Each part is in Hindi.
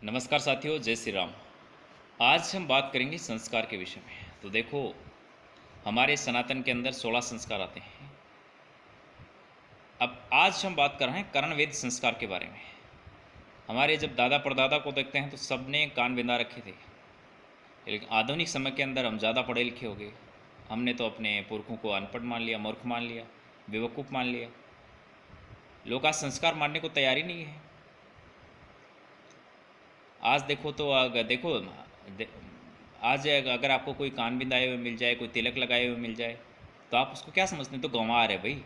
नमस्कार साथियों, जय श्री राम। आज हम बात करेंगे संस्कार के विषय में। तो देखो, हमारे सनातन के अंदर 16 संस्कार आते हैं। अब आज हम बात कर रहे हैं कर्णवेद संस्कार के बारे में। हमारे जब दादा परदादा को देखते हैं तो सब ने कान बिंदा रखे थे, लेकिन आधुनिक समय के अंदर हम ज़्यादा पढ़े लिखे हो गए। हमने तो अपने पुरखों को अनपढ़ मान लिया, मूर्ख मान लिया, बेवकूफ़ मान लिया। लोग आज संस्कार मानने को तैयार ही नहीं है। आज देखो तो आज अगर आपको कोई कान बिंदाए हुए मिल जाए, कोई तिलक लगाए हुए मिल जाए, तो आप उसको क्या समझते हैं? तो गंवार है भाई।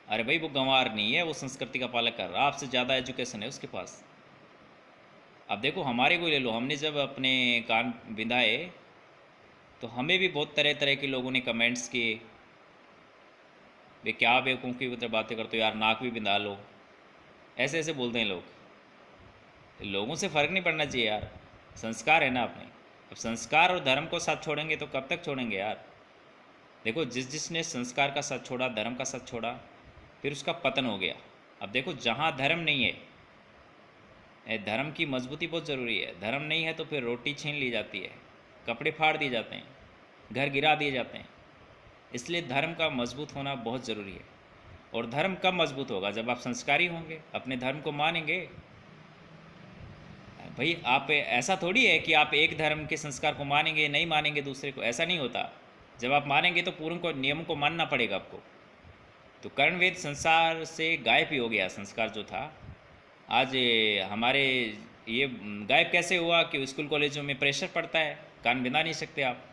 अरे भाई, वो गंवार नहीं है, वो संस्कृति का पालन कर रहा है। आपसे ज़्यादा एजुकेशन है उसके पास। अब देखो, हमारे को ले लो, हमने जब अपने कान बिंदाए तो हमें भी बहुत तरह तरह के लोगों ने कमेंट्स किए, वे क्या बेवकूफ़ की तरह बातें करते हो यार, नाक भी बिंदा लो। ऐसे ऐसे बोलते हैं लोग। लोगों से फ़र्क नहीं पड़ना चाहिए यार, संस्कार है ना अपने। अब संस्कार और धर्म को साथ छोड़ेंगे तो कब तक छोड़ेंगे यार? देखो, जिसने संस्कार का साथ छोड़ा, धर्म का साथ छोड़ा, फिर उसका पतन हो गया। अब देखो, जहाँ धर्म नहीं है, धर्म की मजबूती बहुत ज़रूरी है। धर्म नहीं है तो फिर रोटी छीन ली जाती है, कपड़े फाड़ दिए जाते हैं, घर गिरा दिए जाते हैं। इसलिए धर्म का मजबूत होना बहुत ज़रूरी है। और धर्म कब मजबूत होगा? जब आप संस्कारी होंगे, अपने धर्म को मानेंगे। भाई, आप ऐसा थोड़ी है कि आप एक धर्म के संस्कार को मानेंगे, नहीं मानेंगे दूसरे को, ऐसा नहीं होता। जब आप मानेंगे तो पूर्ण को नियम को मानना पड़ेगा आपको। तो कर्णवेद संसार से गायब ही हो गया, संस्कार जो था। आज हमारे ये गायब कैसे हुआ कि स्कूल कॉलेजों में प्रेशर पड़ता है, कान बिना नहीं सकते आप,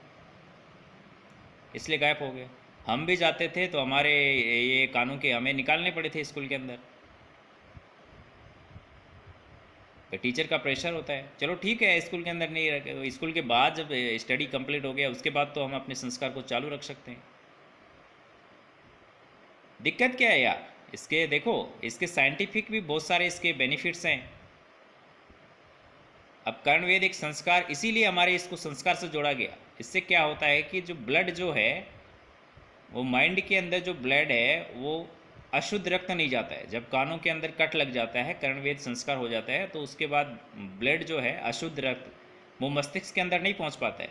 इसलिए गायब हो गए। हम भी जाते थे तो हमारे ये कानों के हमें निकालने पड़े थे स्कूल के अंदर। तो टीचर का प्रेशर होता है। चलो ठीक है, स्कूल के अंदर नहीं रखे, स्कूल के बाद जब स्टडी कंप्लीट हो गया उसके बाद तो हम अपने संस्कार को चालू रख सकते हैं। दिक्कत क्या है यार? इसके देखो, इसके साइंटिफिक भी बहुत सारे इसके बेनिफिट्स हैं। अब कर्णवेद एक संस्कार, इसीलिए हमारे इसको संस्कार से जोड़ा गया। इससे क्या होता है कि जो ब्लड जो है, वो माइंड के अंदर जो ब्लड है वो अशुद्ध रक्त नहीं जाता है। जब कानों के अंदर कट लग जाता है, कर्णवेद संस्कार हो जाता है, तो उसके बाद ब्लड जो है, अशुद्ध रक्त, वो मस्तिष्क के अंदर नहीं पहुंच पाता है।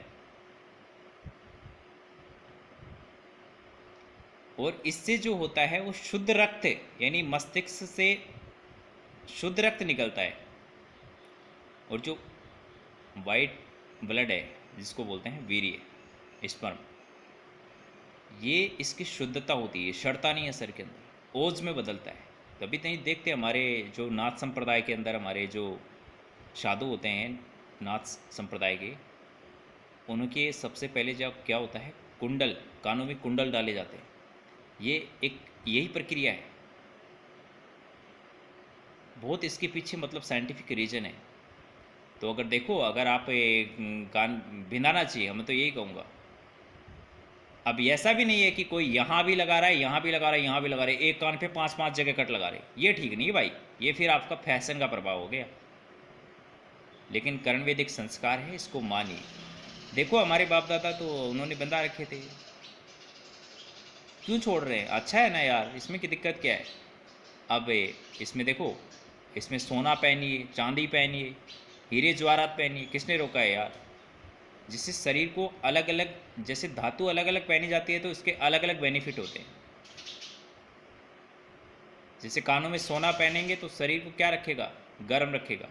और इससे जो होता है वो शुद्ध रक्त, यानी मस्तिष्क से शुद्ध रक्त निकलता है। और जो वाइट ब्लड है, जिसको बोलते हैं वीर्य, स्पर्म, ये इसकी शुद्धता होती है, सड़ता नहीं है सर के अंदर, ओज में बदलता है। तभी तो नहीं देखते हमारे जो नाथ संप्रदाय के अंदर हमारे जो साधु होते हैं, नाथ संप्रदाय के, उनके सबसे पहले जब क्या होता है, कुंडल, कानों में कुंडल डाले जाते हैं। ये एक यही प्रक्रिया है। बहुत इसके पीछे मतलब साइंटिफिक रीज़न है। तो अगर देखो, अगर आप कान भिंदाना चाहिए, मैं तो यही कहूँगा। अब ऐसा भी नहीं है कि कोई यहाँ भी लगा रहा है, यहाँ भी लगा रहा है, यहाँ भी लगा रहा है, एक कान पे 5-5 जगह कट लगा रहे, ये ठीक नहीं है भाई। ये फिर आपका फैशन का प्रभाव हो गया। लेकिन कर्णवेद एक संस्कार है, इसको मानिए। देखो, हमारे बाप दादा तो उन्होंने बंधा रखे थे, क्यों छोड़ रहे हैं? अच्छा है ना यार, इसमें की दिक्कत क्या है? अब इसमें देखो, इसमें सोना पहनिए, चांदी पहनिए, हीरे जवाहरात पहनिए, किसने रोका है यार? जिससे शरीर को अलग अलग, जैसे धातु अलग अलग पहनी जाती है तो इसके अलग अलग बेनिफिट होते हैं। जैसे कानों में सोना पहनेंगे तो शरीर को क्या रखेगा? गर्म रखेगा।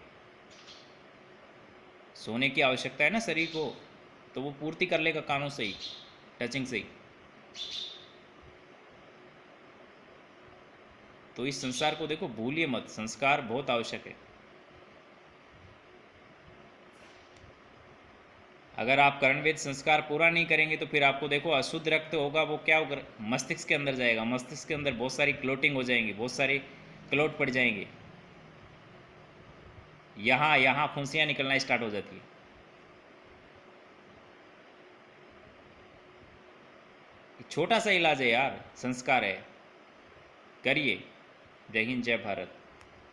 सोने की आवश्यकता है ना शरीर को, तो वो पूर्ति कर लेगा कानों से ही, टचिंग से ही। तो इस संसार को देखो, भूलिए मत, संस्कार बहुत आवश्यक है। अगर आप कर्णवेद संस्कार पूरा नहीं करेंगे तो फिर आपको देखो, अशुद्ध रक्त होगा, वो क्या होगा, मस्तिष्क के अंदर जाएगा। मस्तिष्क के अंदर बहुत सारी क्लोटिंग हो जाएंगी, बहुत सारे क्लोट पड़ जाएंगे। यहाँ यहाँ फुंसियाँ निकलना स्टार्ट हो जाती है। छोटा सा इलाज है यार, संस्कार है, करिए। जय हिंद, जय भारत।